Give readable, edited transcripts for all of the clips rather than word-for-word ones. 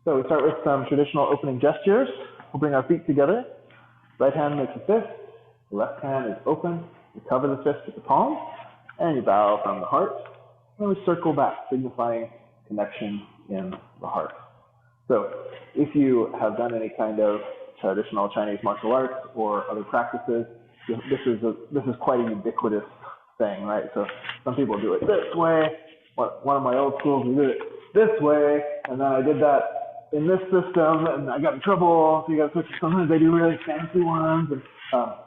So we start with some traditional opening gestures. We'll bring our feet together. Right hand makes a fist. The left hand is open. You cover the fist with the palm, and you bow from the heart. And we circle back, signifying connection in the heart. So if you have done any kind of traditional Chinese martial arts or other practices, this is quite a ubiquitous thing, right? So some people do it this way. One of my old schools, we did it this way, and then I did that in this system, and I got in trouble. So you got to switch. Sometimes they do really fancy ones. And,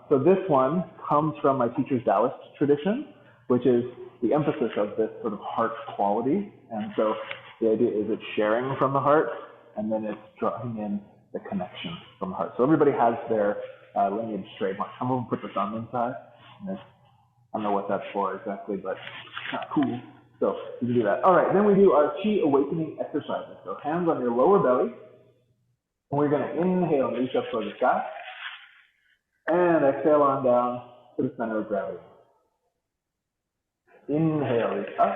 so this one comes from my teacher's Taoist tradition, which is the emphasis of this sort of heart quality. And so the idea is it's sharing from the heart, and then it's drawing in the connection from the heart. So everybody has their lineage trademark. Some of them put the thumb inside. And I don't know what that's for exactly, but it's kind of cool. So you can do that. All right, then we do our Qi awakening exercises. So hands on your lower belly. And we're going to inhale and reach up toward the sky. And exhale on down to the center of gravity. Inhale, reach up.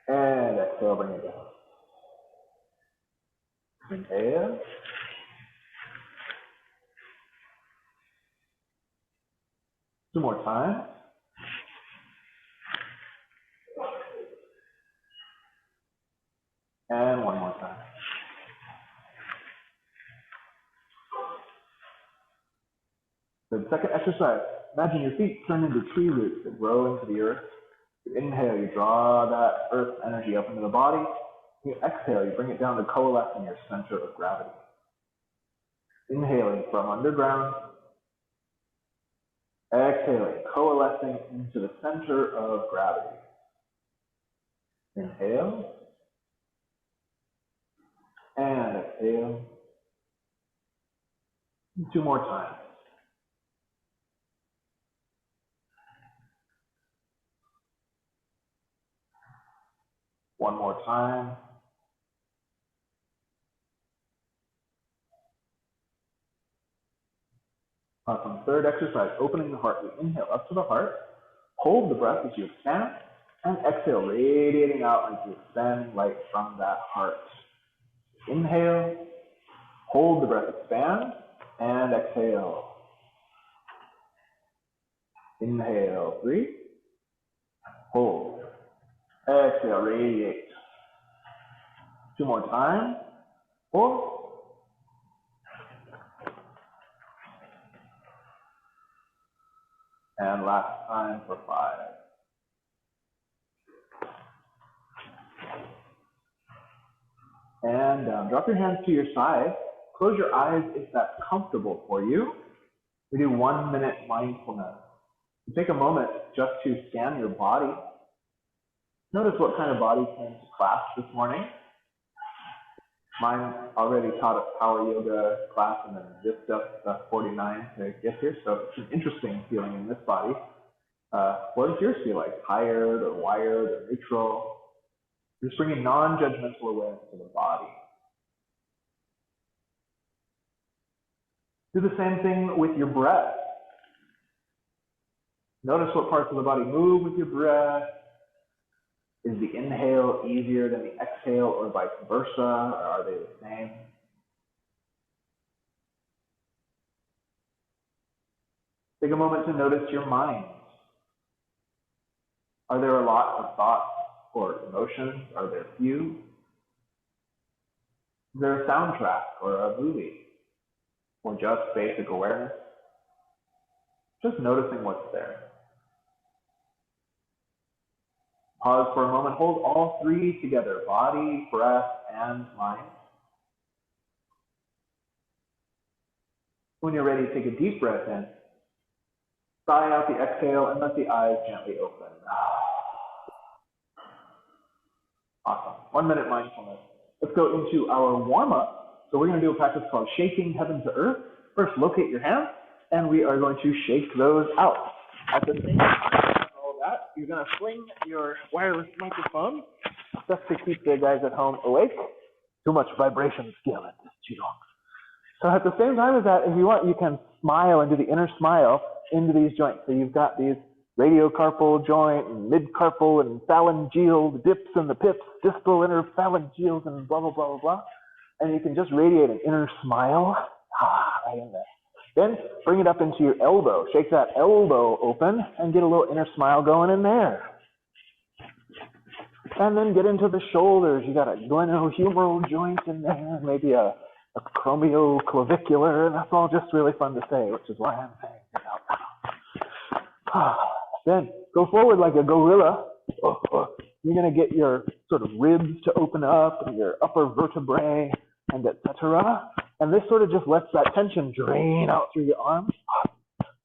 And exhale, bring it down. Inhale. Two more times. And one more time. The second exercise, imagine your feet turn into tree roots that grow into the earth. You inhale, you draw that earth energy up into the body. You exhale, you bring it down to coalesce in your center of gravity. Inhaling from underground. Exhaling, coalescing into the center of gravity. Inhale. And exhale. Two more times. One more time. Awesome. Third exercise, opening the heart. We inhale up to the heart. Hold the breath as you expand. And exhale, radiating out as you expand light from that heart. Inhale. Hold the breath, expand. And exhale. Inhale, breathe. Hold. Exhale, radiate. Two more times. 4. And last time for 5. And drop your hands to your side. Close your eyes if that's comfortable for you. We do 1 minute mindfulness. You take a moment just to scan your body. Notice what kind of body came to class this morning. Mine already taught a power yoga class and then zipped up 49 to get here. So it's an interesting feeling in this body. What does yours feel like? Tired or wired or neutral? Just bringing non-judgmental awareness to the body. Do the same thing with your breath. Notice what parts of the body move with your breath. Is the inhale easier than the exhale or vice versa? Or are they the same? Take a moment to notice your mind. Are there a lot of thoughts or emotions? Are there few? Is there a soundtrack or a movie? Or just basic awareness? Just noticing what's there. Pause for a moment. Hold all three together, body, breath, and mind. When you're ready, take a deep breath in. Sigh out the exhale and let the eyes gently open. Awesome. 1 minute mindfulness. Let's go into our warm-up. So we're going to do a practice called shaking heaven to earth. First, locate your hands, and we are going to shake those out. At the same time, all that, you're going to fling your wireless microphone just to keep the guys at home awake. Too much vibration skill at this qigong. So at the same time as that, if you want, you can smile and do the inner smile into these joints. So you've got these radiocarpal joint and midcarpal and phalangeal, the dips and the pips, distal interphalangeals and blah, blah, blah, blah, blah. And you can just radiate an inner smile right in there. Then bring it up into your elbow. Shake that elbow open and get a little inner smile going in there. And then get into the shoulders. You got a glenohumeral joint in there, maybe a acromioclavicular, and that's all just really fun to say, which is why I'm saying it out loud. Then go forward like a gorilla. You're going to get your sort of ribs to open up, and your upper vertebrae, and etc. And this sort of just lets that tension drain out through your arms.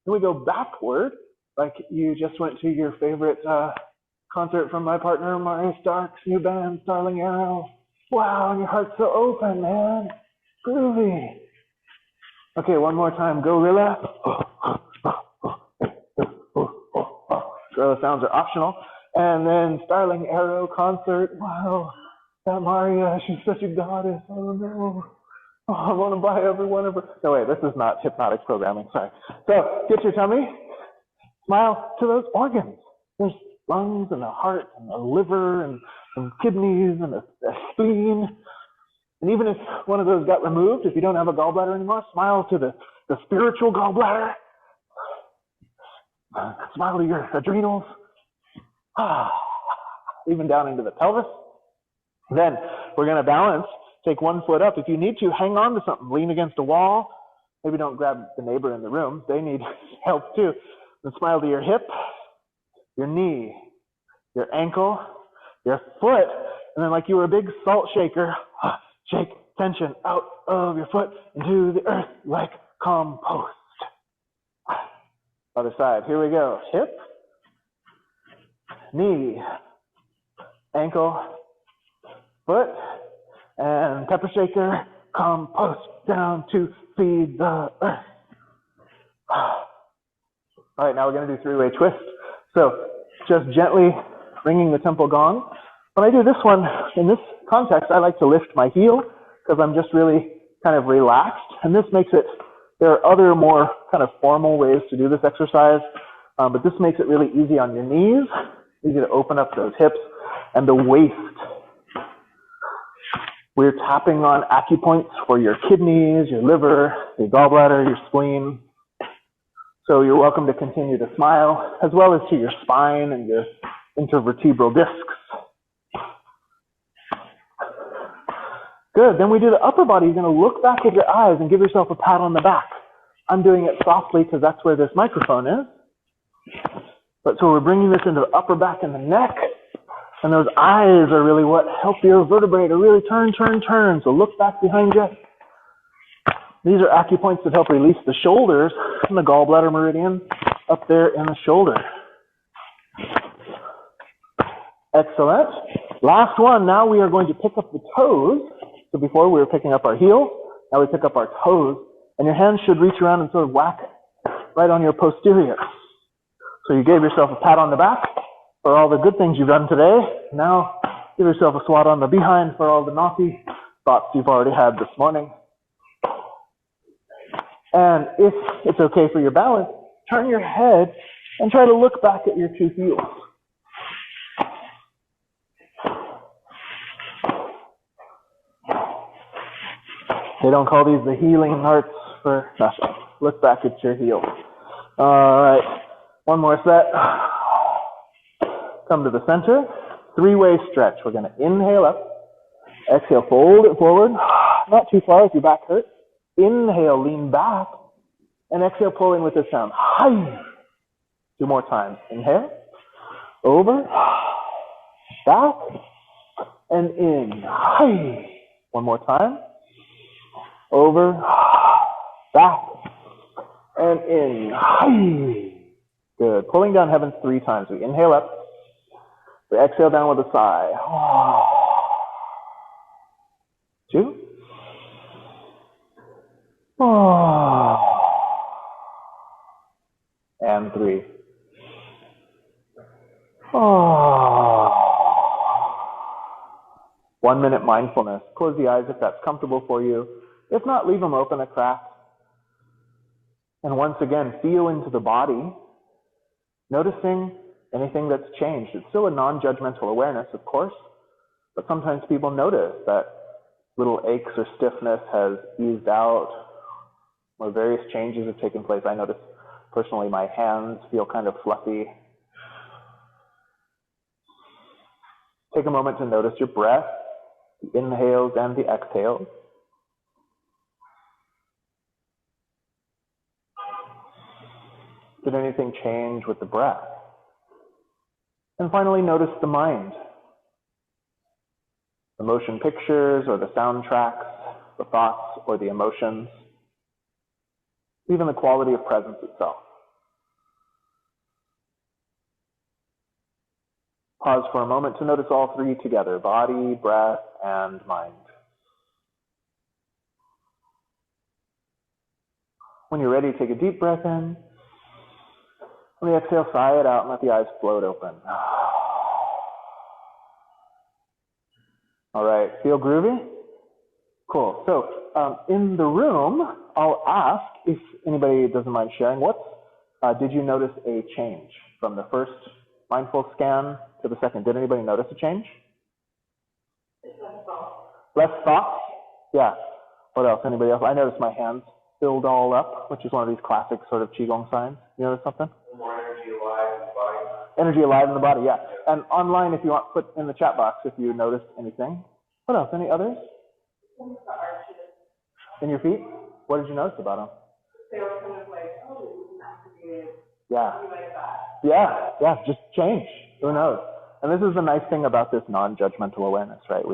Then we go backward, like you just went to your favorite concert from my partner, Maurice Stark's new band, Starling Arrow. Wow, and your heart's so open, man. Groovy. Okay, one more time. Gorilla. Gorilla sounds are optional. And then Starling Arrow concert. Wow, that Maria, she's such a goddess. Oh no. Oh, I want to buy every one of her. No, wait, this is not hypnotic programming. Sorry. So, get your tummy. Smile to those organs. There's lungs and a heart and a liver and some kidneys and a spleen. And even if one of those got removed, if you don't have a gallbladder anymore, smile to the spiritual gallbladder. Smile to your adrenals. Even down into the pelvis. Then we're going to balance. Take one foot up. If you need to, hang on to something. Lean against a wall. Maybe don't grab the neighbor in the room. They need help too. Then smile to your hip, your knee, your ankle, your foot. And then like you were a big salt shaker, shake tension out of your foot into the earth like compost. Other side. Here we go. Hip, knee, ankle, foot, and pepper shaker, compost down to feed the earth. All right, now we're going to do three-way twist. So just gently ringing the temple gong. When I do this one, in this context, I like to lift my heel because I'm just really kind of relaxed. And this makes it, there are other more kind of formal ways to do this exercise, but this makes it really easy on your knees, easy to open up those hips and the waist. We're tapping on acupoints for your kidneys, your liver, your gallbladder, your spleen. So you're welcome to continue to smile, as well as to your spine and your intervertebral discs. Good. Then we do the upper body. You're going to look back with your eyes and give yourself a pat on the back. I'm doing it softly because that's where this microphone is. But so we're bringing this into the upper back and the neck. And those eyes are really what help your vertebrae to really turn. So look back behind you. These are acupoints that help release the shoulders and the gallbladder meridian up there in the shoulder. Excellent. Last one. Now we are going to pick up the toes. So before we were picking up our heel. Now we pick up our toes. And your hands should reach around and sort of whack right on your posterior. So you gave yourself a pat on the back for all the good things you've done today. Now give yourself a swat on the behind for all the naughty thoughts you've already had this morning. And if it's okay for your balance, turn your head and try to look back at your two heels. They don't call these the healing arts for nothing. Look back at your heels. All right, one more set. Come to the center. Three-way stretch. We're going to inhale up. Exhale, fold it forward. Not too far if your back hurts. Inhale, lean back. And exhale, pulling with this sound. Hi. Two more times. Inhale. Over. Back. And in. Hi. One more time. Over. Back. And in. Hi. Good. Pulling down heavens 3 times. We inhale up. We exhale down with a sigh. 2. And 3. 1 minute mindfulness. Close the eyes if that's comfortable for you. If not, leave them open a crack. And once again, feel into the body. Noticing anything that's changed. It's still a non-judgmental awareness, of course, but sometimes people notice that little aches or stiffness has eased out, or various changes have taken place. I notice personally my hands feel kind of fluffy. Take a moment to notice your breath, the inhales and the exhales. Did anything change with the breath? And finally, notice the mind. The motion pictures or the soundtracks, the thoughts or the emotions, even the quality of presence itself. Pause for a moment to notice all three together, body, breath, and mind. When you're ready, take a deep breath in. On the exhale, sigh it out and let the eyes float open. All right, feel groovy? Cool. So in the room, I'll ask if anybody doesn't mind sharing, did you notice a change from the first mindful scan to the second? Did anybody notice a change? Less thoughts? Yeah. What else? Anybody else? I noticed my hands filled all up, which is one of these classic sort of qigong signs. You notice something? More energy alive in the body. Energy alive in the body, yeah. And online, if you want, put in the chat box if you noticed anything. What else? Any others? In your feet? What did you notice about them? They were kind of like, oh, it was activated. Yeah. Something like that. Yeah, just change. Who knows? And this is the nice thing about this non-judgmental awareness, right?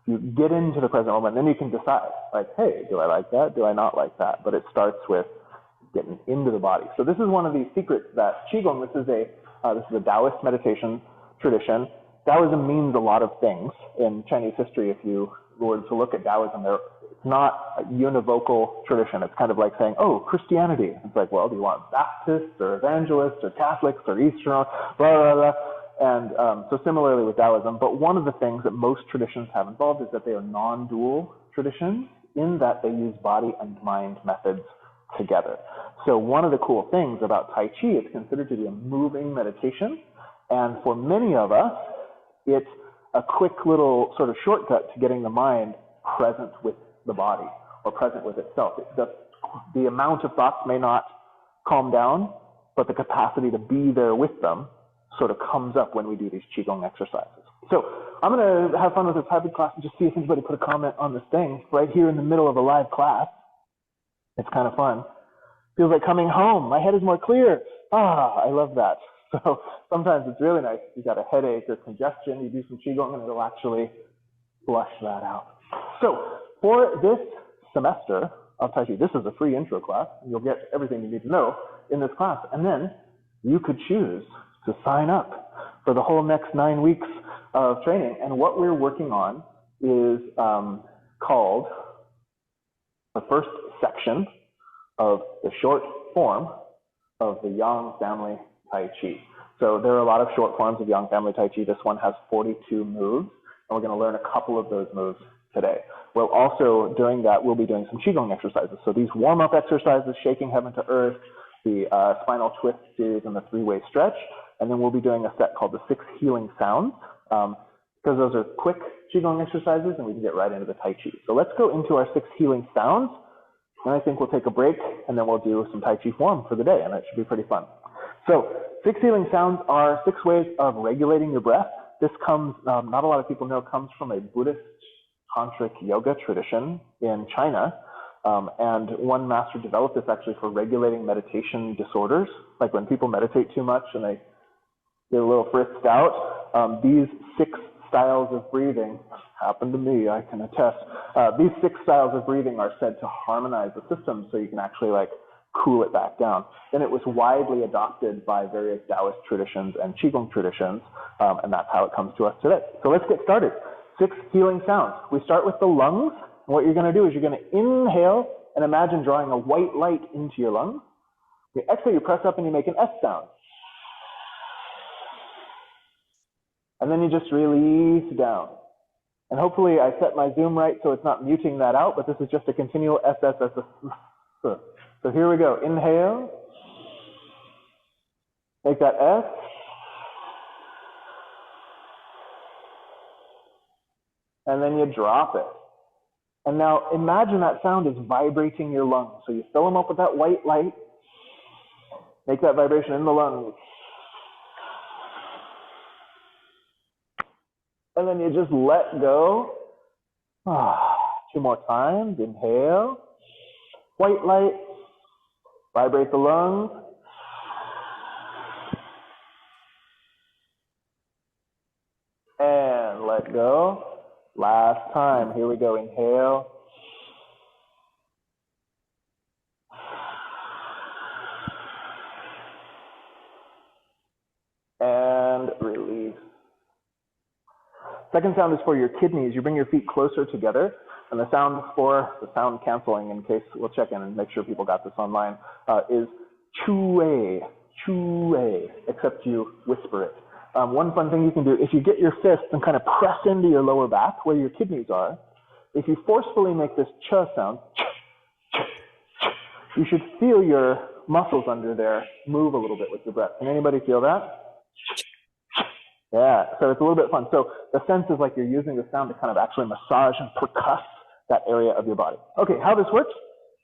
You get into the present moment, and then you can decide, like, hey, do I like that? Do I not like that? But it starts with getting into the body. So this is one of these secrets that Qigong, this is a Taoist meditation tradition. Taoism means a lot of things in Chinese history. If you were to look at Taoism, it's not a univocal tradition. It's kind of like saying, oh, Christianity. It's like, well, do you want Baptists or Evangelists or Catholics or Eastern, blah, blah, blah. And so similarly with Taoism, but one of the things that most traditions have involved is that they are non-dual traditions in that they use body and mind methods together. So one of the cool things about Tai Chi, it's considered to be a moving meditation. And for many of us, it's a quick little sort of shortcut to getting the mind present with the body or present with itself. The amount of thoughts may not calm down, but the capacity to be there with them sort of comes up when we do these qigong exercises. So I'm going to have fun with this hybrid class and just see if anybody put a comment on this thing right here in the middle of a live class. It's kind of fun. Feels like coming home. My head is more clear. I love that. So sometimes it's really nice. If you've got a headache or congestion, you do some qigong and it'll actually flush that out. So for this semester of Tai Chi, this is a free intro class, and you'll get everything you need to know in this class. And then you could choose to sign up for the whole next 9 weeks of training. And what we're working on is called the first section of the short form of the Yang Family Tai Chi. So there are a lot of short forms of Yang Family Tai Chi. This one has 42 moves, and we're going to learn a couple of those moves today. We'll also, during that, we'll be doing some Qigong exercises. So these warm-up exercises, shaking heaven to earth, the spinal twist series, and the three-way stretch. And then we'll be doing a set called the 6 healing sounds, because those are quick Qigong exercises, and we can get right into the Tai Chi. So let's go into our 6 healing sounds. And I think we'll take a break, and then we'll do some Tai Chi form for the day, and that should be pretty fun. So 6 healing sounds are 6 ways of regulating your breath. This comes, not a lot of people know, comes from a Buddhist tantric yoga tradition in China. And one master developed this actually for regulating meditation disorders. Like when people meditate too much and they get a little frisked out, these 6 styles of breathing happened to me, I can attest. These 6 styles of breathing are said to harmonize the system so you can actually like cool it back down. And it was widely adopted by various Taoist traditions and Qigong traditions, and that's how it comes to us today. So let's get started. 6 healing sounds. We start with the lungs. What you're going to do is you're going to inhale and imagine drawing a white light into your lungs. You exhale, you press up and you make an S sound. And then you just release down. And hopefully I set my Zoom right so it's not muting that out, but this is just a continual S, S, S, S. So here we go. Inhale. Make that S. And then you drop it. And now imagine that sound is vibrating your lungs. So you fill them up with that white light. Make that vibration in the lungs. And then you just let go. 2 more times. Inhale. White light. Vibrate the lungs. And let go. Last time. Here we go. Inhale. And release. Second sound is for your kidneys. You bring your feet closer together. And the sound for the sound canceling, in case we'll check in and make sure people got this online, is chue, chue, except you whisper it. One fun thing you can do, if you get your fists and kind of press into your lower back where your kidneys are, if you forcefully make this ch sound, you should feel your muscles under there move a little bit with your breath. Can anybody feel that? Yeah, so it's a little bit fun. So the sense is like you're using the sound to kind of actually massage and percuss that area of your body. Okay, how this works,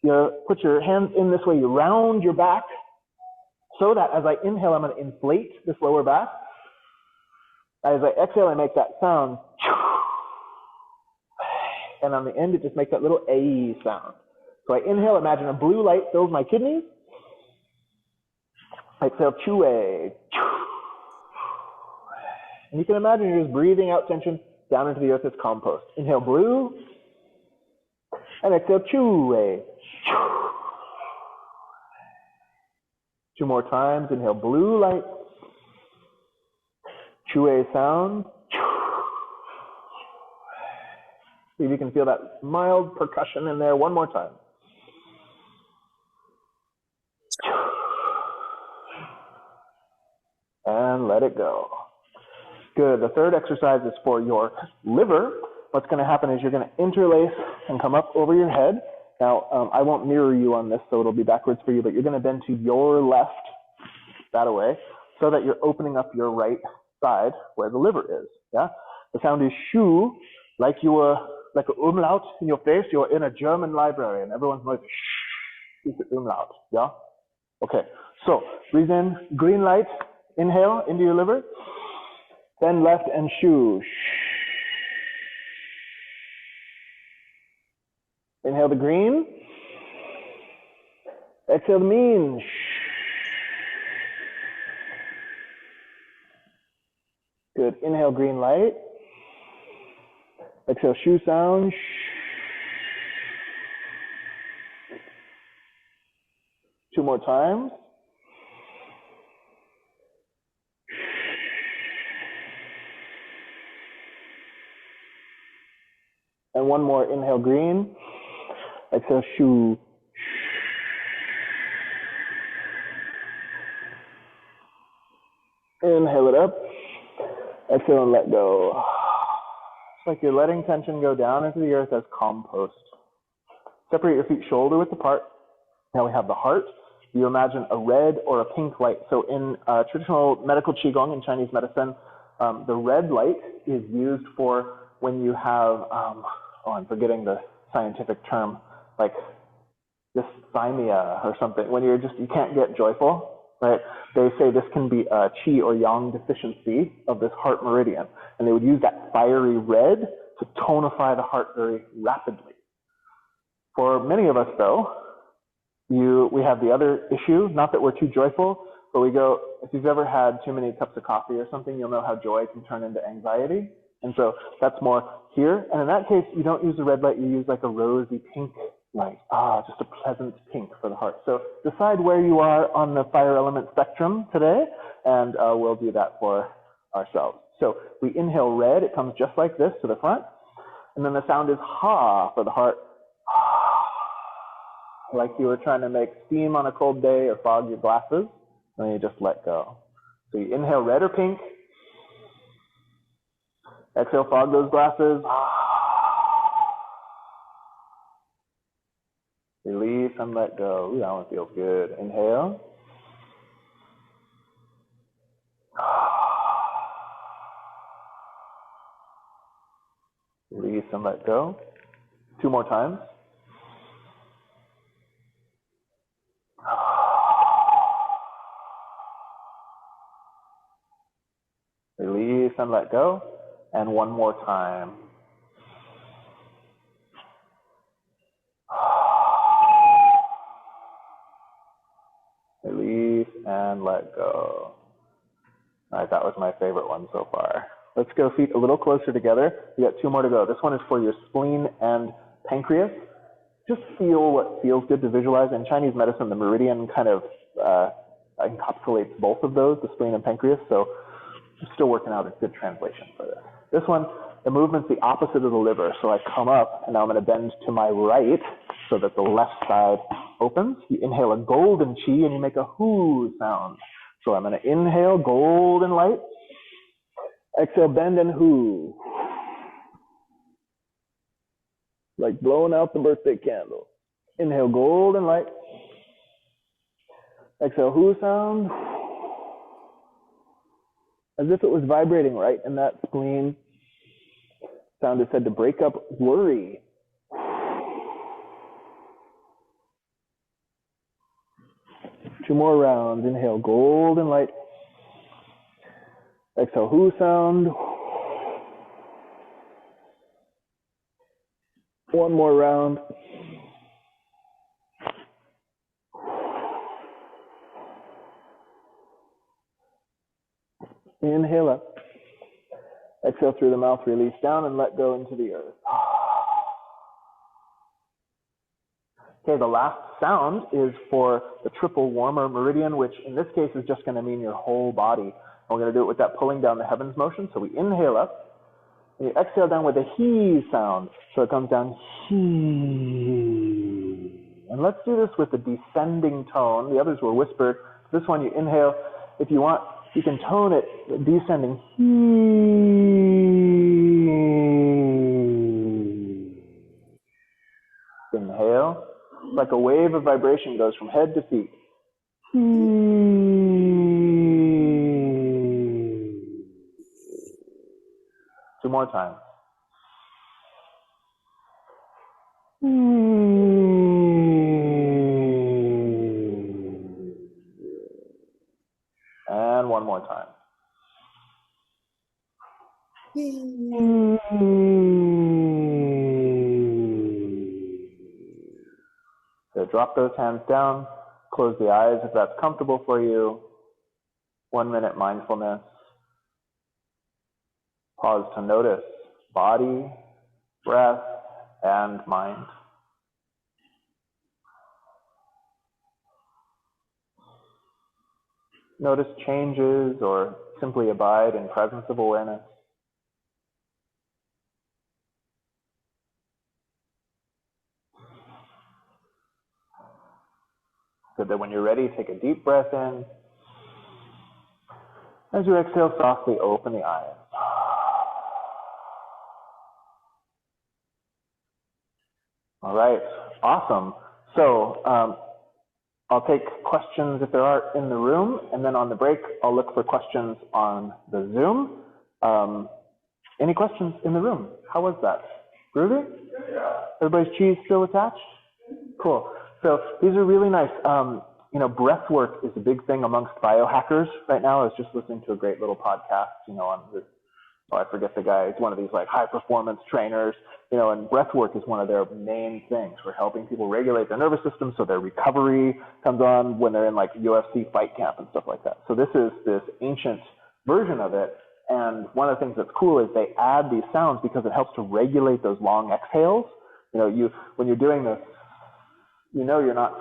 you put your hands in this way, you round your back so that as I inhale, I'm going to inflate this lower back. As I exhale, I make that sound. And on the end, it just makes that little A sound. So I inhale, imagine a blue light fills my kidneys. I exhale, chue. And you can imagine you're just breathing out tension down into the earth as compost. Inhale, blue. And exhale, chue. 2 more times. Inhale, blue light. Chue sound. See if you can feel that mild percussion in there. 1 more time. And let it go. Good. The third exercise is for your liver. What's going to happen is you're going to interlace and come up over your head. Now, I won't mirror you on this, so it'll be backwards for you, but you're going to bend to your left, that away, so that you're opening up your right side where the liver is. Yeah. The sound is shu, like you were like an umlaut in your face. You're in a German library, and everyone's like shh, is the umlaut. Yeah. Okay. So breathe in, green light. Inhale into your liver. Then left and shu. Inhale the green. Exhale the mean. Good. Inhale green light. Exhale shu sound. 2 more times. And 1 more. Inhale green. Exhale shu. Inhale it up. Exhale and let go. It's like you're letting tension go down into the earth as compost. Separate your feet shoulder width apart. Now we have the heart. You imagine a red or a pink light. So in traditional medical qigong in Chinese medicine, the red light is used for when you have, I'm forgetting the scientific term, like dysthymia or something, when you can't get joyful, right? They say this can be a qi or yang deficiency of this heart meridian. And they would use that fiery red to tonify the heart very rapidly. For many of us though, we have the other issue, not that we're too joyful, but we go, if you've ever had too many cups of coffee or something, you'll know how joy can turn into anxiety. And so that's more here. And in that case, you don't use a red light, you use like a rosy pink light. Just a pleasant pink for the heart. So decide where you are on the fire element spectrum today, and we'll do that for ourselves. So we inhale red, it comes just like this to the front. And then the sound is ha for the heart. Like you were trying to make steam on a cold day or fog your glasses, and then you just let go. So you inhale red or pink. Exhale, fog those glasses. Release and let go. Ooh, that one feels good. Inhale. Release and let go. 2 more times. Release and let go. And 1 more time. Release and let go. All right, that was my favorite one so far. Let's go feet a little closer together. We got 2 more to go. This one is for your spleen and pancreas. Just feel what feels good to visualize. In Chinese medicine, the meridian kind of encapsulates both of those, the spleen and pancreas. So I'm still working out a good translation for this. This one, the movement's the opposite of the liver. So I come up, and now I'm going to bend to my right so that the left side opens. You inhale a golden chi, and you make a hoo sound. So I'm going to inhale golden light. Exhale, bend and hoo. Like blowing out the birthday candle. Inhale, golden light. Exhale, hoo sound. As if it was vibrating right in that spleen. Sound is said to break up worry. 2 more rounds. Inhale, golden light. Exhale, hoo sound. 1 more round. Inhale up. Exhale through the mouth, release down and let go into the earth. Okay, the last sound is for the triple warmer meridian, which in this case is just going to mean your whole body. And we're going to do it with that pulling down the heavens motion. So we inhale up, and you exhale down with a he sound. So it comes down he. And let's do this with the descending tone. The others were whispered. This one you inhale. If you want, you can tone it descending he. Inhale. Like a wave of vibration goes from head to feet. 2 more times. And 1 more time. So drop those hands down, close the eyes if that's comfortable for you. 1 minute mindfulness. Pause to notice body, breath, and mind. Notice changes or simply abide in presence of awareness. So that when you're ready, take a deep breath in. As you exhale, softly open the eyes. All right, awesome. So I'll take questions if there are in the room, and then on the break, I'll look for questions on the Zoom. Any questions in the room? How was that? Groovy? Yeah. Everybody's cheese still attached? Cool. So these are really nice. You know, breath work is a big thing amongst biohackers right now. I was just listening to a great little podcast, you know, on the, oh, I forget the guy. It's one of these like high performance trainers, you know, and breath work is one of their main things. We're helping people regulate their nervous system so their recovery comes on when they're in like UFC fight camp and stuff like that. So this is this ancient version of it. And one of the things that's cool is they add these sounds because it helps to regulate those long exhales. You know, when you're doing this, you know, you're not,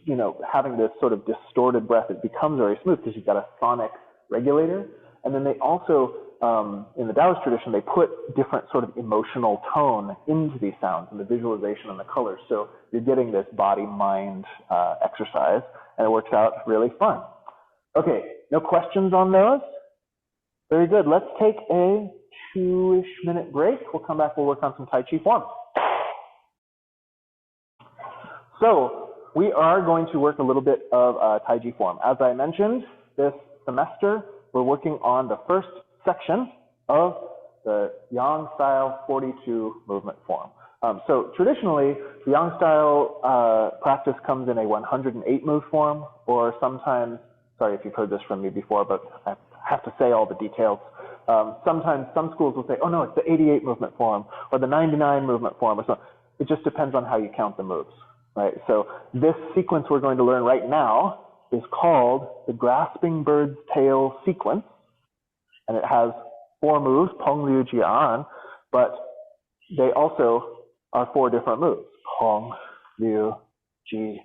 you know, having this sort of distorted breath. It becomes very smooth because you've got a sonic regulator. And then they also, in the Taoist tradition, they put different sort of emotional tone into these sounds and the visualization and the colors. So you're getting this body-mind exercise, and it works out really fun. Okay, no questions on those? Very good. Let's take a 2-ish minute break. We'll come back, we'll work on some Tai Chi forms. So we are going to work a little bit of Tai Chi form. As I mentioned, this semester, we're working on the first section of the Yang style 42 movement form. So traditionally, the Yang style practice comes in a 108 move form, or sometimes, sorry if you've heard this from me before, but I have to say all the details. Sometimes some schools will say, oh no, it's the 88 movement form, or the 99 movement form, or something. It just depends on how you count the moves, right? So this sequence we're going to learn right now is called the grasping bird's tail sequence, and it has 4 moves, Peng, Liu, Jia, An, but they also are 4 different moves, Peng, Liu, Ji,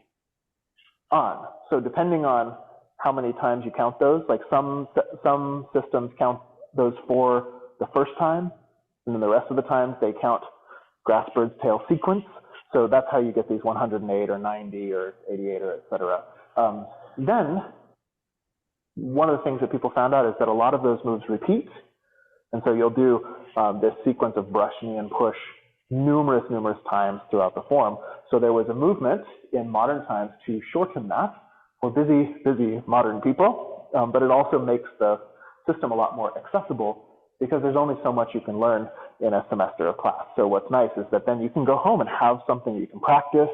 An. So depending on how many times you count those, like some systems count those 4 the first time, and then the rest of the times they count grasp bird's tail sequence. So that's how you get these 108 or 90 or 88 or et cetera. Then one of the things that people found out is that a lot of those moves repeat. And so you'll do this sequence of brush, knee, and push numerous times throughout the form. So there was a movement in modern times to shorten that for busy modern people, but it also makes the system a lot more accessible because there's only so much you can learn in a semester of class. So what's nice is that then you can go home and have something you can practice.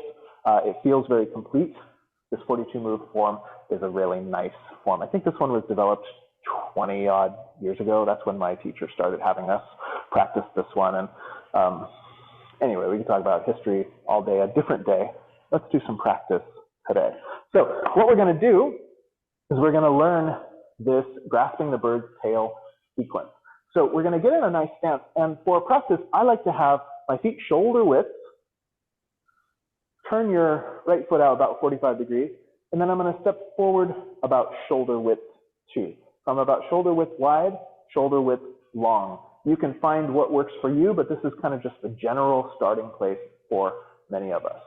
It feels very complete. This 42 move form is a really nice form. I think this one was developed 20 odd years ago. That's when my teacher started having us practice this one. And anyway, we can talk about history all day, a different day. Let's do some practice today. So what we're going to do is we're going to learn this grasping the bird's tail sequence. So we're going to get in a nice stance. And for practice, I like to have my feet shoulder width. Turn your right foot out about 45 degrees. And then I'm going to step forward about shoulder width too. So I'm about shoulder width wide, shoulder width long. You can find what works for you, but this is kind of just the general starting place for many of us.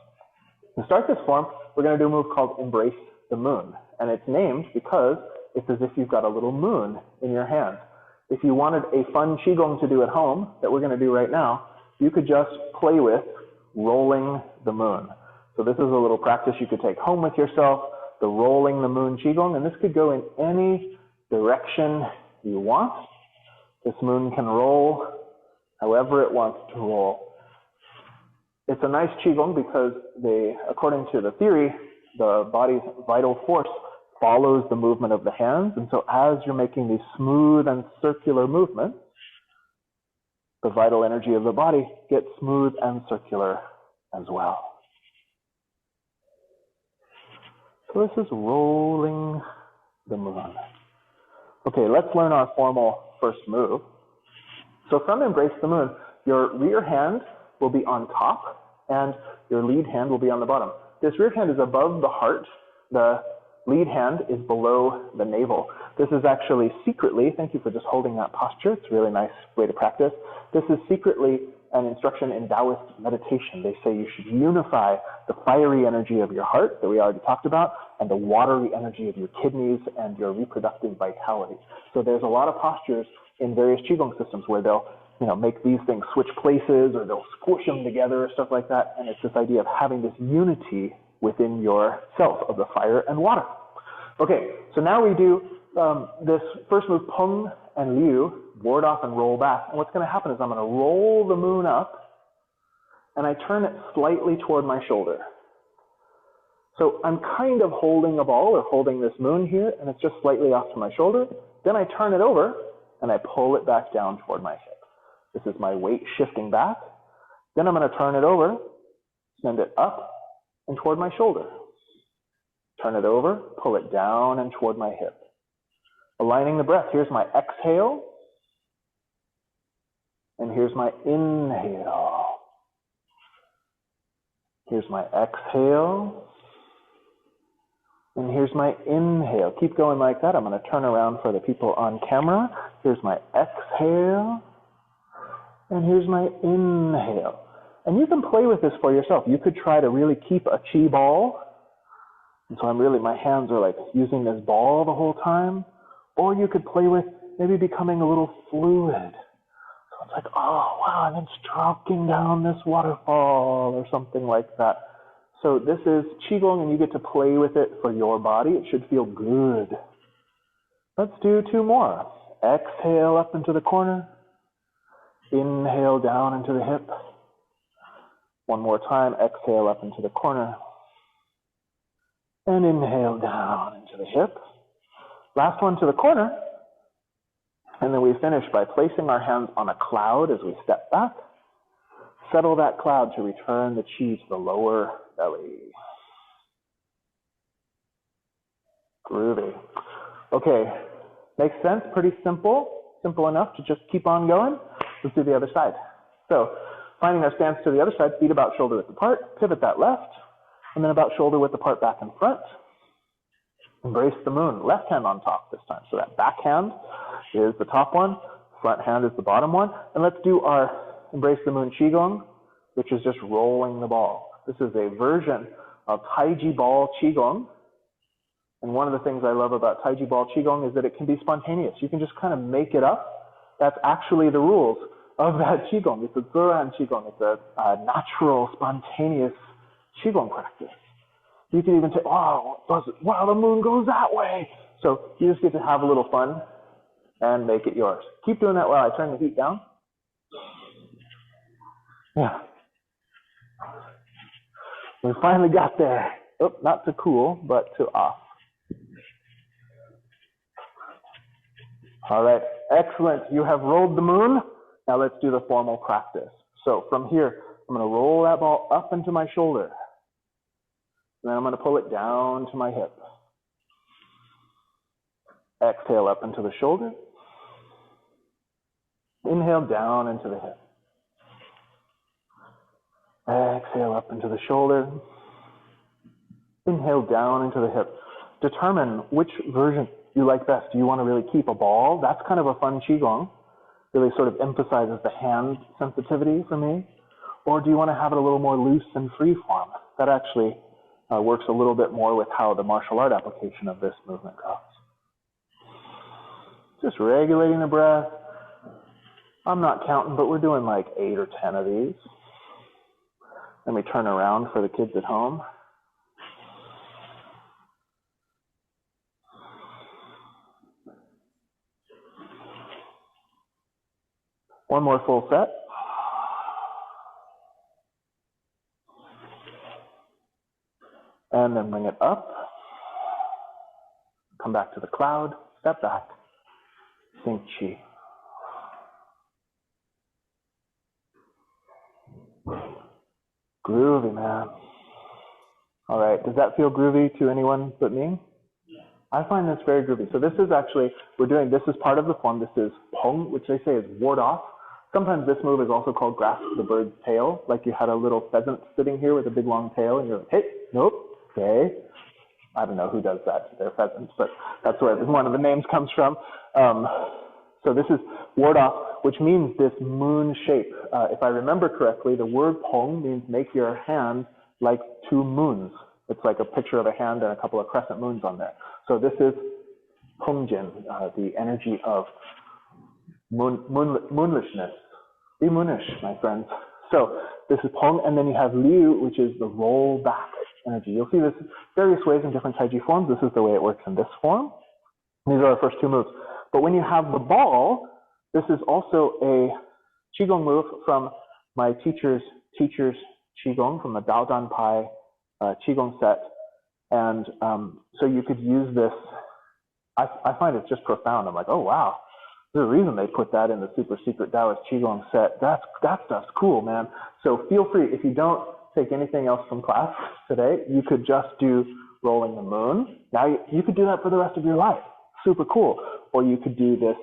To start this form, we're going to do a move called Embrace the Moon. And it's named because it's as if you've got a little moon in your hand. If you wanted a fun qigong to do at home that we're going to do right now, you could just play with rolling the moon. So this is a little practice you could take home with yourself, the rolling the moon qigong, and this could go in any direction you want. This moon can roll however it wants to roll. It's a nice qigong because according to the theory, the body's vital force follows the movement of the hands. And so as you're making these smooth and circular movements, the vital energy of the body gets smooth and circular as well. So this is rolling the moon. Okay, let's learn our formal first move. So from Embrace the Moon, your rear hand will be on top and your lead hand will be on the bottom. This rear hand is above the heart. The lead hand is below the navel. This is actually secretly, thank you for just holding that posture. It's a really nice way to practice. This is secretly an instruction in Taoist meditation. They say you should unify the fiery energy of your heart that we already talked about and the watery energy of your kidneys and your reproductive vitality. So there's a lot of postures in various qigong systems where they'll make these things switch places or they'll squish them together or stuff like that. And it's this idea of having this unity within yourself of the fire and water. Okay, so now we do this first move, Peng and Liu, ward off and roll back. And what's going to happen is I'm going to roll the moon up and I turn it slightly toward my shoulder. So I'm kind of holding a ball or holding this moon here and it's just slightly off to my shoulder. Then I turn it over and I pull it back down toward my hip. This is my weight shifting back. Then I'm going to turn it over, send it up and toward my shoulder. Turn it over, pull it down and toward my hip. Aligning the breath. Here's my exhale. And here's my inhale. Here's my exhale. And here's my inhale. Keep going like that. I'm going to turn around for the people on camera. Here's my exhale. And here's my inhale. And you can play with this for yourself. You could try to really keep a chi ball. And so my hands are like using this ball the whole time. Or you could play with maybe becoming a little fluid. So it's like, oh, wow, and then stroking down this waterfall or something like that. So this is qigong and you get to play with it for your body. It should feel good. Let's do 2 more. Exhale up into the corner. Inhale down into the hip. One more time, exhale up into the corner. And inhale down into the hip. Last one to the corner. And then we finish by placing our hands on a cloud as we step back. Settle that cloud to return the chi to the lower belly. Groovy. Okay, makes sense, pretty simple. Simple enough to just keep on going. Let's do the other side. So, finding our stance to the other side, feet about shoulder width apart, pivot that left, and then about shoulder width apart back and front. Embrace the moon, left hand on top this time. So that back hand is the top one, front hand is the bottom one. And let's do our embrace the moon qigong, which is just rolling the ball. This is a version of Tai Chi ball qigong. And one of the things I love about Tai Chi ball qigong is that it can be spontaneous. You can just kind of make it up. That's actually the rules of that qigong. It's a Zuran qigong. It's a natural, spontaneous qigong practice. You can even say, oh, wow, the moon goes that way. So you just get to have a little fun and make it yours. Keep doing that while I turn the heat down. Yeah. We finally got there. Oh, not to cool, but to off. All right, excellent. You have rolled the moon. Now let's do the formal practice. So from here, I'm going to roll that ball up into my shoulder. And then I'm going to pull it down to my hip. Exhale up into the shoulder. Inhale down into the hip. Exhale up into the shoulder. Inhale down into the hip. Determine which version you like best. Do you want to really keep a ball? That's kind of a fun qigong. Really sort of emphasizes the hand sensitivity for me. Or do you want to have it a little more loose and free form? That actually works a little bit more with how the martial art application of this movement goes. Just regulating the breath. I'm not counting, but we're doing like 8 or 10 of these. Then we turn around for the kids at home. One more full set. And then bring it up. Come back to the cloud. Step back. Sink chi. Groovy, man. All right. Does that feel groovy to anyone but me? I find this very groovy. So this is actually, this is part of the form. This is pong, which they say is ward off. Sometimes this move is also called grasp the bird's tail, like you had a little pheasant sitting here with a big long tail, and you're like, hey, nope, okay. I don't know who does that to their pheasants, but that's where one of the names comes from. So this is ward off, which means this moon shape. If I remember correctly, the word pong means make your hand like 2 moons. It's like a picture of a hand and a couple of crescent moons on there. So this is pongjin, the energy of moonlishness. Be moonish, my friends. So this is pong, and then you have liu, which is the roll back energy. You'll see this various ways in different Tai Chi forms. This is the way it works in this form. These are our first 2 moves. But when you have the ball, this is also a qigong move from my teacher's qigong, from the Dao Dan Pai qigong set. And so you could use this. I find it just profound. I'm like, oh, wow. There's a reason they put that in the super secret Taoist qigong set. That stuff's cool, man. So feel free, if you don't take anything else from class today, you could just do rolling the moon. Now you could do that for the rest of your life. Super cool. Or you could do this.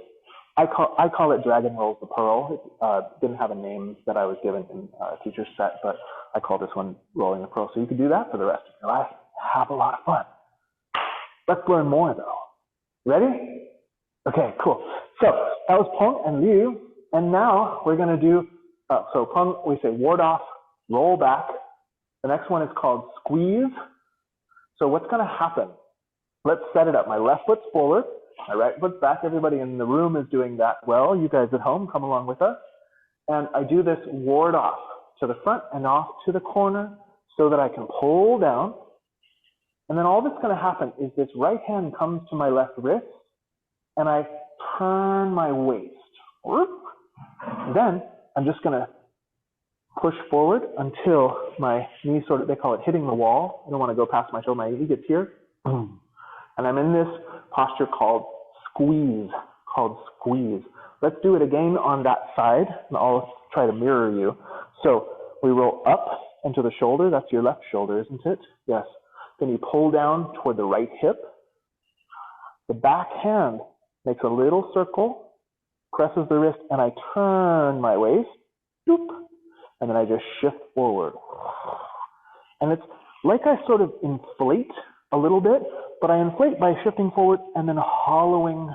I call it Dragon Rolls the Pearl. It didn't have a name that I was given in teacher's set, but I call this one Rolling the Pearl. So you could do that for the rest of your life. Have a lot of fun. Let's learn more though. Ready? Okay, cool. So that was Peng and Liu, and now we're going to do, so Peng, we say ward off, roll back. The next one is called squeeze. So what's going to happen? Let's set it up. My left foot's forward, my right foot's back. Everybody in the room is doing that well. You guys at home, come along with us. And I do this ward off to the front and off to the corner so that I can pull down. And then all that's going to happen is this right hand comes to my left wrist, and I turn my waist. Then I'm just going to push forward until my knee sort of, they call it hitting the wall. I don't want to go past my toe. My knee gets here. Boom. And I'm in this posture called squeeze, Let's do it again on that side, and I'll try to mirror you. So we roll up into the shoulder. That's your left shoulder, isn't it? Yes. Then you pull down toward the right hip. The back hand makes a little circle, presses the wrist, and I turn my waist, doop, and then I just shift forward. And it's like I sort of inflate a little bit, but I inflate by shifting forward and then hollowing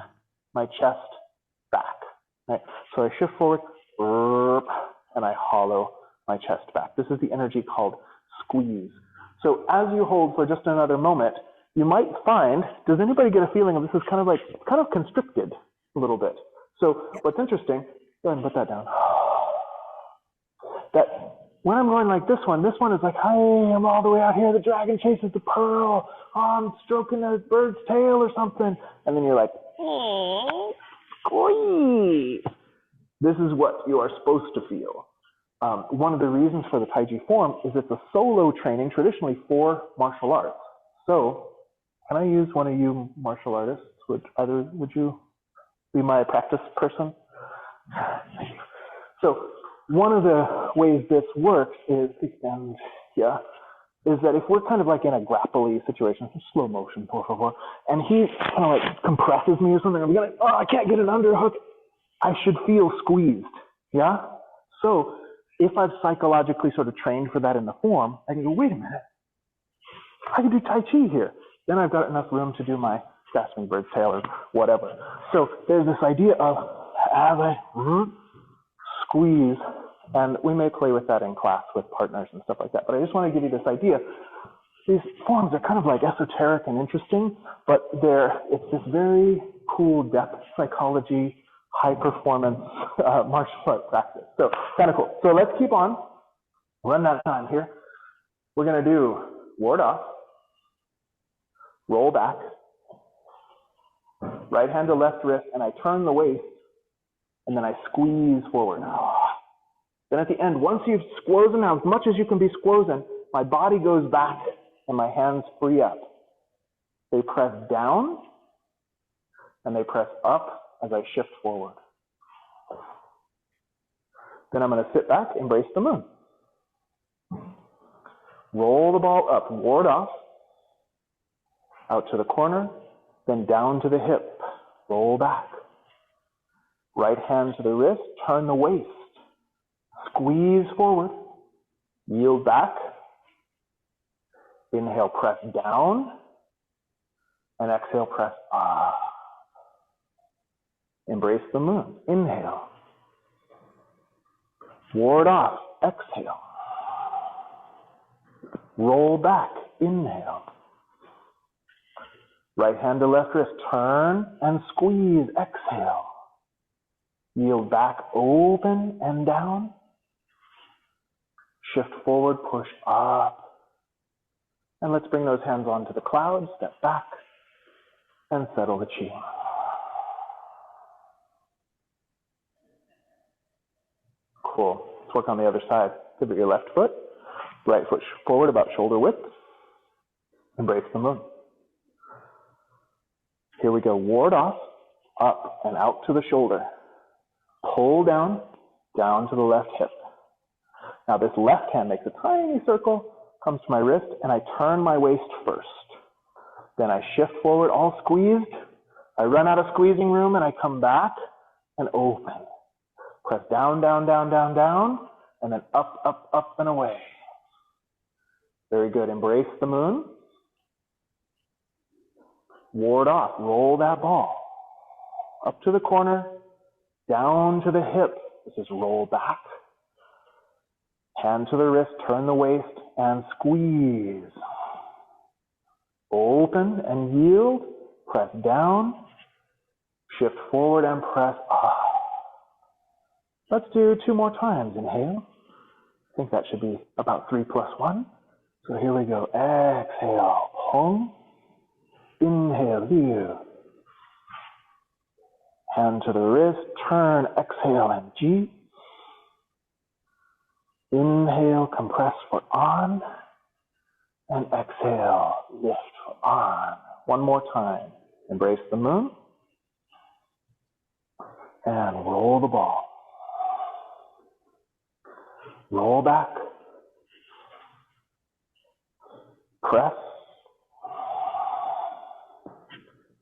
my chest back. Right? So I shift forward, and I hollow my chest back. This is the energy called squeeze. So as you hold for just another moment, you might find, does anybody get a feeling of this is kind of constricted a little bit? So what's interesting, go ahead and put that down. That when I'm going like this one is like, hi, I'm all the way out here, the dragon chases the pearl, oh, I'm stroking a bird's tail or something. And then you're like, squeeze. This is what you are supposed to feel. One of the reasons for the Tai Chi form is it's a solo training traditionally for martial arts. So can I use one of you martial artists? Would you be my practice person? So one of the ways this works is, is that if we're kind of like in a grapply situation, slow motion, por favor, and he kind of like compresses me or something, I'm like, oh, I can't get an underhook. I should feel squeezed, yeah? So if I've psychologically sort of trained for that in the form, I can go, wait a minute, I can do Tai Chi here. Then I've got enough room to do my grasping bird's tail or whatever. So there's this idea of as I squeeze, and we may play with that in class with partners and stuff like that, but I just want to give you this idea. These forms are kind of like esoteric and interesting, but it's this very cool depth psychology, high performance martial art practice. So kind of cool. So let's keep on. Run out of time here. We're going to do ward off, roll back, right hand to left wrist, and I turn the waist, and then I squeeze forward. Then at the end, once you've squozen now, as much as you can be squozen, my body goes back and my hands free up. They press down and they press up as I shift forward. Then I'm going to sit back, embrace the moon. Roll the ball up, ward off, out to the corner, then down to the hip, roll back. Right hand to the wrist, turn the waist, squeeze forward, yield back, inhale, press down, and exhale, press up. Embrace the moon, inhale, ward off, exhale, roll back, inhale. Right hand to left wrist, turn and squeeze, exhale. Yield back, open and down. Shift forward, push up. And let's bring those hands onto the clouds, step back, and settle the chi. Cool. Let's work on the other side. Pivot your left foot, right foot forward about shoulder width. Embrace the moon. Here we go. Ward off, up and out to the shoulder. Pull down, down to the left hip. Now this left hand makes a tiny circle, comes to my wrist, and I turn my waist first. Then I shift forward, all squeezed. I run out of squeezing room and I come back and open. Press down, down, down, down, down, and then up, up, up, and away. Very good. Embrace the moon. Ward off. Roll that ball. Up to the corner, down to the hip. This is roll back. Hand to the wrist, turn the waist, and squeeze. Open and yield. Press down. Shift forward and press up. Let's do 2 more times. Inhale. I think that should be about 3 plus 1. So here we go. Exhale. Hong. Inhale. Liu. Hand to the wrist. Turn. Exhale and Ji. Inhale, compress for on. And exhale, lift for on. One more time. Embrace the moon. And roll the ball. Roll back. Press.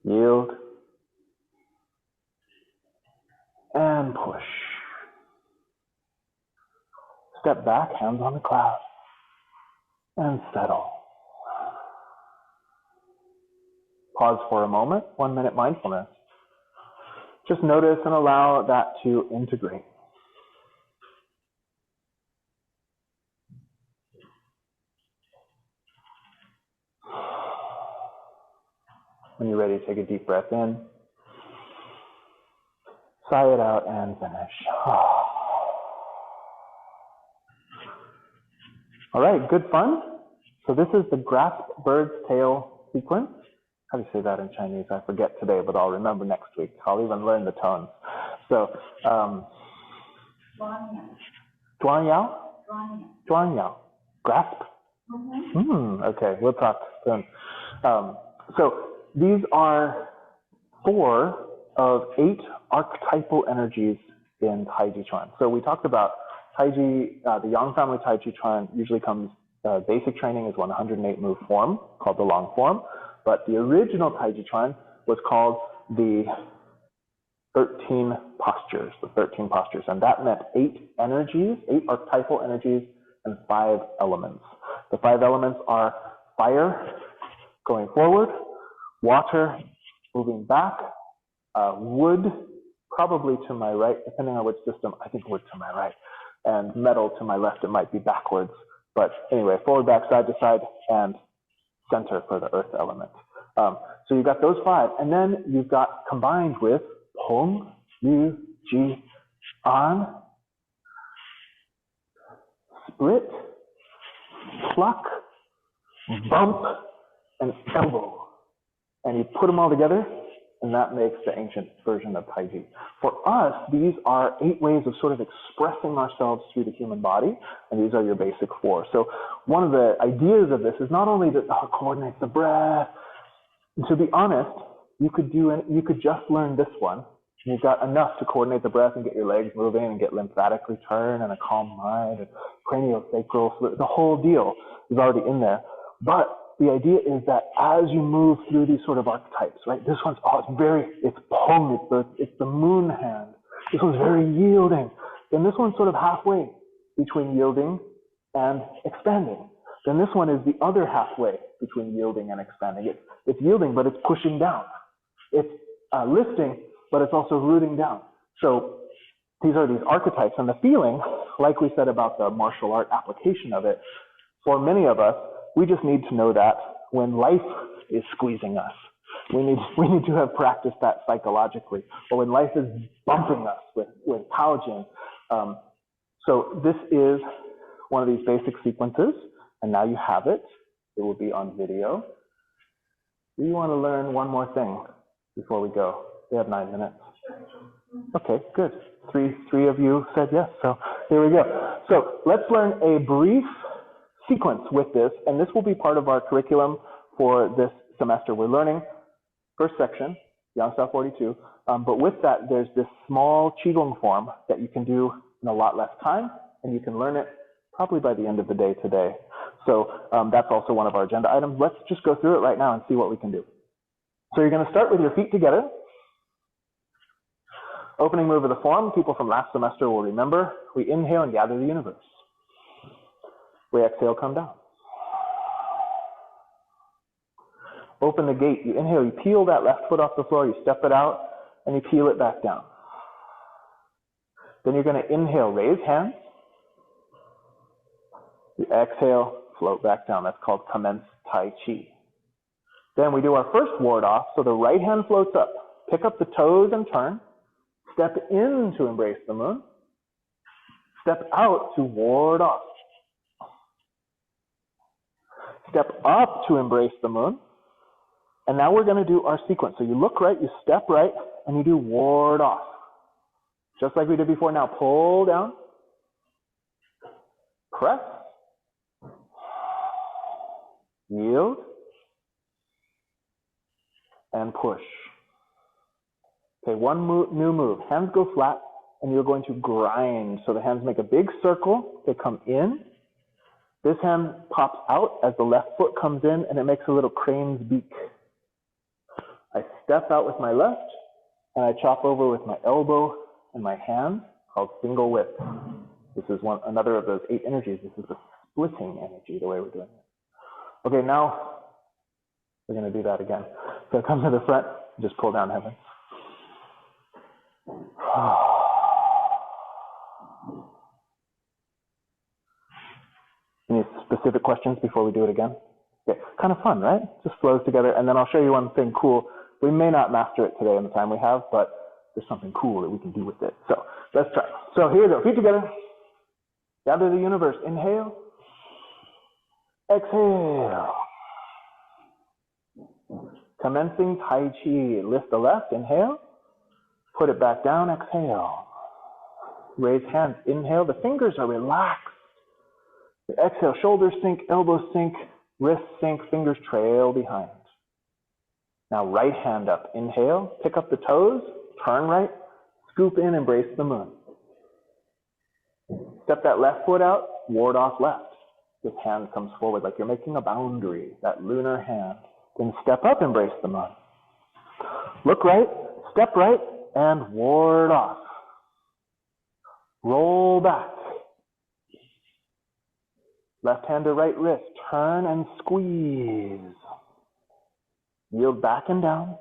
Yield. And push. Step back, hands on the cloud. And settle. Pause for a moment, 1 minute mindfulness. Just notice and allow that to integrate. When you're ready, take a deep breath in. Sigh it out and finish. All right, good fun. So this is the grasp bird's tail sequence. How do you say that in Chinese? I forget today, but I'll remember next week. I'll even learn the tones. So, Zhuang Yao? Zhuang Yao. Grasp? Okay, we'll talk soon. So these are 4 of 8 archetypal energies in Tai Chi Chuan. So we talked about Tai Chi, the Yang family Tai Chi Chuan usually comes, basic training is 108 move form, called the long form. But the original Tai Chi Chuan was called the 13 postures, and that meant 8 energies, 8 archetypal energies, and 5 elements. The 5 elements are fire, going forward, water, moving back, wood, probably to my right, depending on which system, I think wood to my right, and metal to my left, it might be backwards. But anyway, forward, back, side to side, and center for the earth element. So you've got those 5, and then you've got combined with Hong, Yu, Ji, An, split, pluck, bump, and elbow. And you put them all together, and that makes the ancient version of Tai Chi. For us, these are 8 ways of sort of expressing ourselves through the human body, and these are your basic 4. So one of the ideas of this is not only to coordinate the breath. To be honest, you could just learn this one. You've got enough to coordinate the breath and get your legs moving and get lymphatic return and a calm mind and craniosacral fluid. The whole deal is already in there. But the idea is that as you move through these sort of archetypes, right? This one's, it's Pong, it's the moon hand. This one's very yielding. Then this one's sort of halfway between yielding and expanding. Then this one is the other halfway between yielding and expanding. It's yielding, but it's pushing down. It's lifting, but it's also rooting down. So these are these archetypes, and the feeling, like we said about the martial art application of it, for many of us, we just need to know that when life is squeezing us, we need to have practiced that psychologically, or when life is bumping us with Taojin. So this is one of these basic sequences, and now you have it. It will be on video. Do you want to learn one more thing before we go? We have 9 minutes. Okay, good. Three of you said yes, so here we go. So let's learn a brief sequence with this, and this will be part of our curriculum for this semester. We're learning first section, Yang Style 42, but with that, there's this small qigong form that you can do in a lot less time, and you can learn it probably by the end of the day today. So that's also one of our agenda items. Let's just go through it right now and see what we can do. So you're going to start with your feet together. Opening move of the form, people from last semester will remember. We inhale and gather the universe. We exhale, come down. Open the gate. You inhale, you peel that left foot off the floor, you step it out, and you peel it back down. Then you're going to inhale, raise hands. You exhale, float back down. That's called commence Tai Chi. Then we do our first ward off, so the right hand floats up. Pick up the toes and turn. Step in to embrace the moon. Step out to ward off. Step up to embrace the moon. And now we're going to do our sequence. So you look right, you step right, and you do ward off. Just like we did before. Now pull down. press, yield, and push. Okay, one new move. Hands go flat, and you're going to grind. So the hands make a big circle. They come in. This hand pops out as the left foot comes in, and it makes a little crane's beak. I step out with my left, and I chop over with my elbow and my hand, called single whip. This is another of those 8 energies. This is the splitting energy, the way we're doing it. Okay, now we're going to do that again. So come to the front, just pull down heaven. Any specific questions before we do it again? Okay, kind of fun, right? Just flows together, and then I'll show you one thing cool. We may not master it today in the time we have, but there's something cool that we can do with it. So let's try. So here we go, feet together. Gather the universe. Inhale. Exhale. Commencing Tai Chi. Lift the left. Inhale. Put it back down. Exhale. Raise hands. Inhale. The fingers are relaxed. Exhale. Shoulders sink. Elbows sink. Wrists sink. Fingers trail behind. Now right hand up. Inhale. Pick up the toes. Turn right. Scoop in. Embrace the moon. Step that left foot out. Ward off left. This hand comes forward like you're making a boundary. That lunar hand. Then step up. Embrace the moon. Look right. Step right. And ward off. Roll back. Left hand to right wrist. Turn and squeeze. Yield back and down.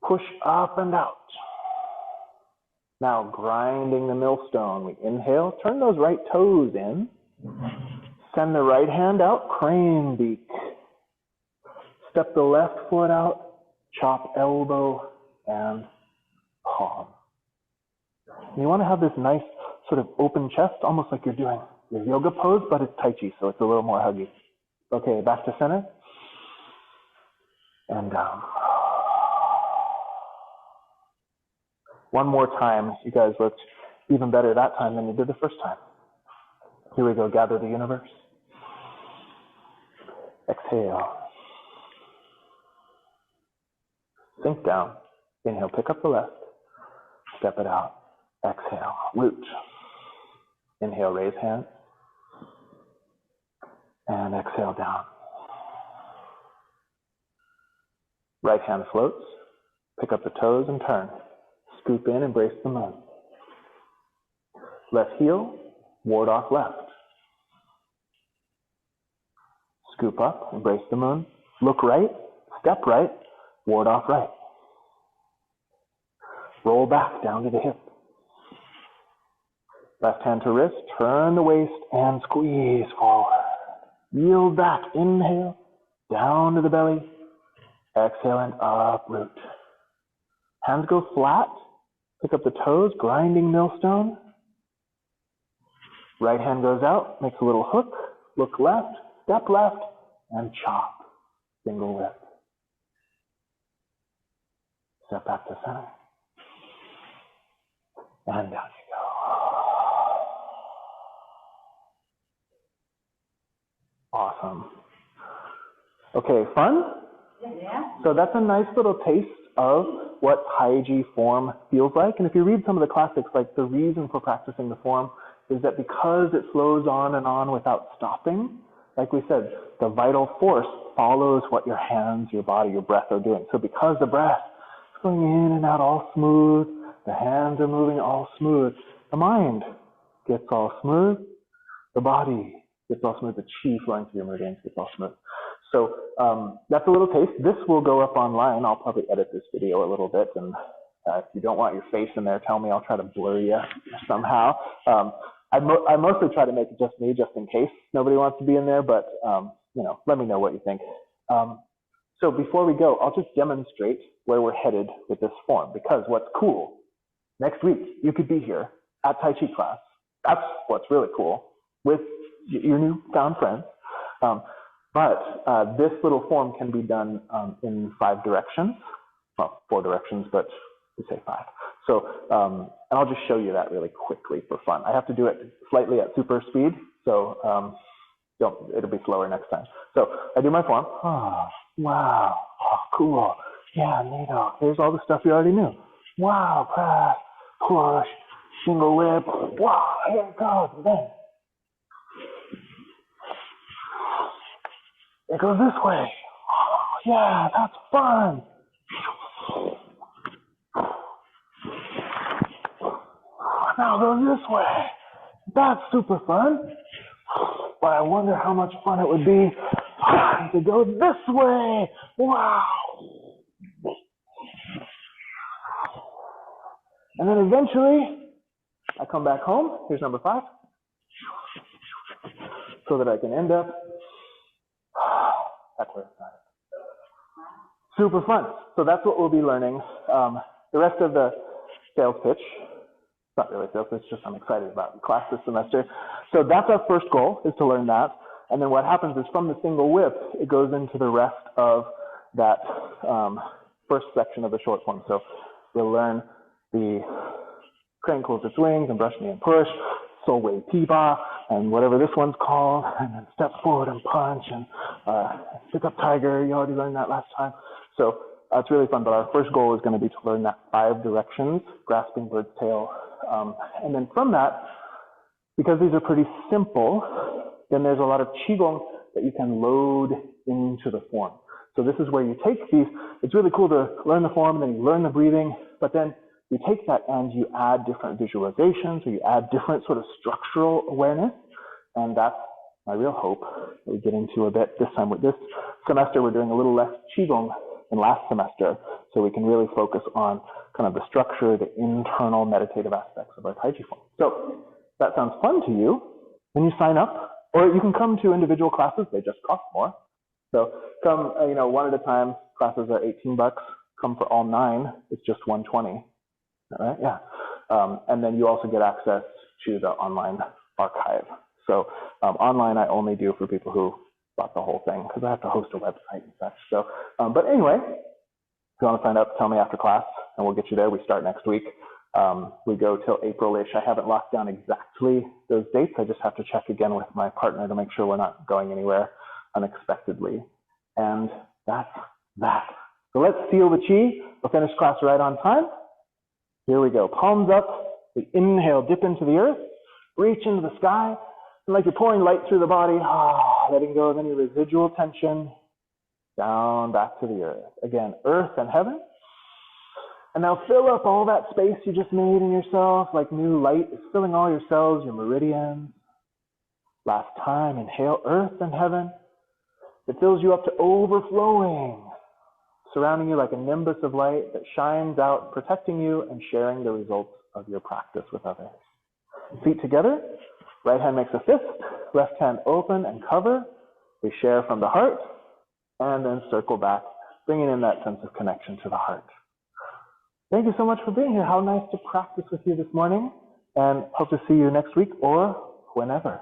Push up and out. Now grinding the millstone. We inhale. Turn those right toes in. Send the right hand out. Crane beak. Step the left foot out. Chop elbow and palm. And you want to have this nice sort of open chest, almost like you're doing your yoga pose, but it's Tai Chi, so it's a little more huggy. Okay, back to center. And down. One more time. You guys looked even better that time than you did the first time. Here we go. Gather the universe. Exhale. Sink down. Inhale. Pick up the left. Step it out. Exhale. Root. Inhale. Raise hands. And exhale down. Right hand floats. Pick up the toes and turn. Scoop in, embrace the moon. Left heel, ward off left. Scoop up, embrace the moon. Look right, step right, ward off right. Roll back down to the hip. Left hand to wrist, turn the waist and squeeze forward. Yield back, inhale, down to the belly. Exhale and uproot. Hands go flat. Pick up the toes, grinding millstone. Right hand goes out, makes a little hook. Look left, step left, and chop. Single whip. Step back to center. And down you go. Awesome. Okay, fun? Yeah. So that's a nice little taste of what Tai Chi form feels like. And if you read some of the classics, like the reason for practicing the form is that because it flows on and on without stopping, like we said, the vital force follows what your hands, your body, your breath are doing. So because the breath is going in and out all smooth, the hands are moving all smooth, the mind gets all smooth, the body gets all smooth, the chi flowing through your meridians gets all smooth. So that's a little taste. This will go up online. I'll probably edit this video a little bit, and if you don't want your face in there, tell me. I'll try to blur you somehow. I mostly try to make it just me, just in case nobody wants to be in there, but you know, let me know what you think. So before we go, I'll just demonstrate where we're headed with this form, because what's cool, next week you could be here at Tai Chi Class. That's what's really cool, with your newfound friends. But this little form can be done in 5 directions. Well, 4 directions, but we say 5. So, and I'll just show you that really quickly for fun. I have to do it slightly at super speed, so it'll be slower next time. So I do my form. Oh, wow. Oh, cool. Yeah, neato. Here's all the stuff you already knew. Wow, press, push, single whip. Wow, here it goes. And then it goes this way. Oh, yeah, that's fun. Now go this way. That's super fun. But I wonder how much fun it would be to go this way. Wow. And then eventually, I come back home. Here's number 5. So that I can end up. That's where it started. Super fun. So that's what we'll be learning. The rest of the sales pitch. It's not really sales pitch, just I'm excited about the class this semester. So that's our first goal, is to learn that. And then what happens is from the single whip, it goes into the rest of that first section of the short form. So we'll learn the crane closes its wings and brush knee and push, so wei piba, and whatever this one's called, and then step forward and punch, and pick up tiger. You already learned that last time. So it's really fun, but our first goal is going to be to learn that 5 directions, grasping bird's tail. And then from that, because these are pretty simple, then there's a lot of qigong that you can load into the form. So this is where you take these. It's really cool to learn the form, and then you learn the breathing, but then you take that and you add different visualizations, or you add different sort of structural awareness, and that's my real hope that we get into a bit this time. With this semester, we're doing a little less qigong than last semester, so we can really focus on kind of the structure, the internal meditative aspects of our Tai Chi form. So if that sounds fun to you, then you sign up, or you can come to individual classes. They just cost more. So come, one at a time. Classes are $18. Come for all 9. It's just $120. All right, yeah. And then you also get access to the online archive. So online I only do for people who bought the whole thing, because I have to host a website and such. So, but anyway, if you want to sign up, tell me after class, and we'll get you there. We start next week. We go till April-ish. I haven't locked down exactly those dates. I just have to check again with my partner to make sure we're not going anywhere unexpectedly. And that's that. So let's seal the chi. We'll finish class right on time. Here we go. Palms up. We inhale, dip into the earth, reach into the sky, and like you're pouring light through the body, letting go of any residual tension, down back to the earth. Again, earth and heaven. And now fill up all that space you just made in yourself, like new light is filling all your cells, your meridians. Last time, inhale, earth and heaven. It fills you up to overflowing, surrounding you like a nimbus of light that shines out, protecting you and sharing the results of your practice with others. Feet together, right hand makes a fist, left hand open and cover. We share from the heart, and then circle back, bringing in that sense of connection to the heart. Thank you so much for being here. How nice to practice with you this morning, and hope to see you next week or whenever.